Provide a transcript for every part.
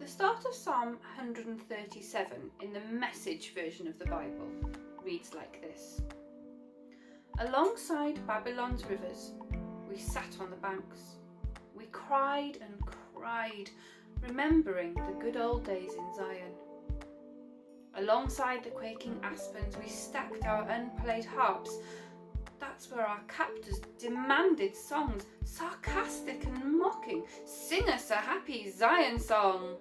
The start of Psalm 137 in the Message version of the Bible reads like this. Alongside Babylon's rivers, we sat on the banks. We cried and cried, remembering the good old days in Zion. Alongside the quaking aspens, we stacked our unplayed harps. That's where our captors demanded songs, sarcastic and mocking. Sing us a happy Zion song.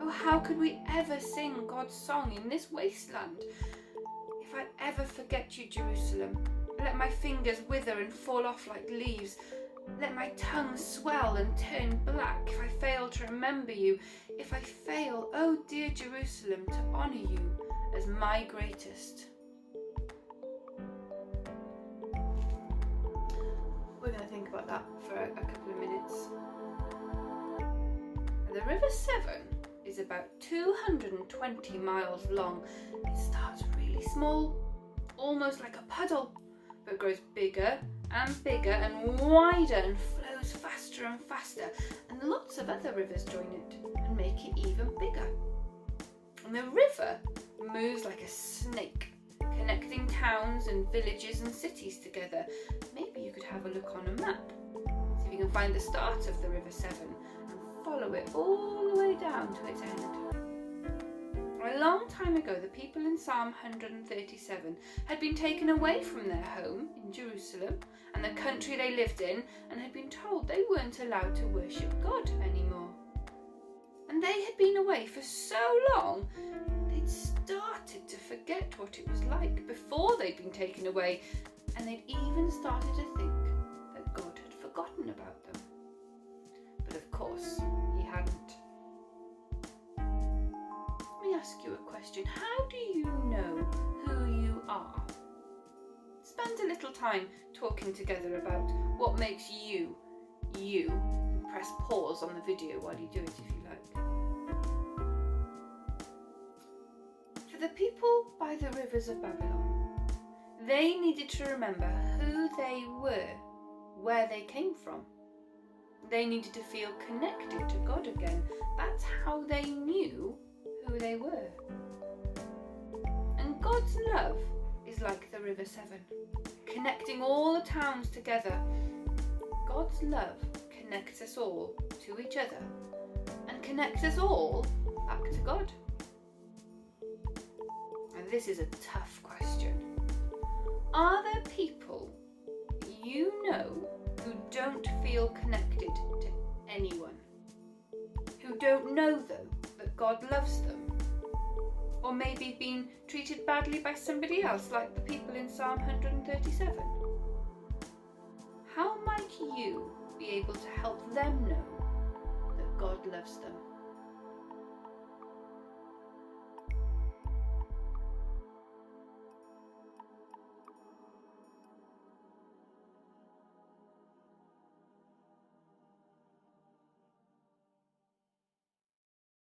Oh, how could we ever sing God's song in this wasteland? If I ever forget you, Jerusalem, let my fingers wither and fall off like leaves. Let my tongue swell and turn black if I fail to remember you. If I fail, oh dear Jerusalem, to honour you as my greatest. We're going to think about that for a couple of minutes. The River Severn is about 220 miles long. It starts really small, almost like a puddle, but grows bigger and bigger and wider and flows faster and faster, and lots of other rivers join it and make it even bigger. And the river moves like a snake, connecting towns and villages and cities together. Maybe you could have a look on a map, see if you can find the start of the River Severn and follow it all the way down to its end. A long time ago, the people in Psalm 137 had been taken away from their home in Jerusalem and the country they lived in, and had been told they weren't allowed to worship God anymore. And they had been away for so long, they'd started to forget what it was like before they'd been taken away, and they'd even started to think that God had forgotten about them. But of course, he hadn't. Let me ask you a question. How do you know who you are? Spend a little time talking together about what makes you, you. Press pause on the video while you do it if you like. For the people by the rivers of Babylon, they needed to remember who they were, where they came from. They needed to feel connected to God again. That's how they knew who they were. And God's love is like the River Severn, connecting all the towns together. God's love connects us all to each other and connects us all back to God. And this is a tough question. Are there people you know who don't feel connected to anyone? Who don't know, though, that God loves them? Or maybe been treated badly by somebody else, like the people in Psalm 137? How might you be able to help them know that God loves them?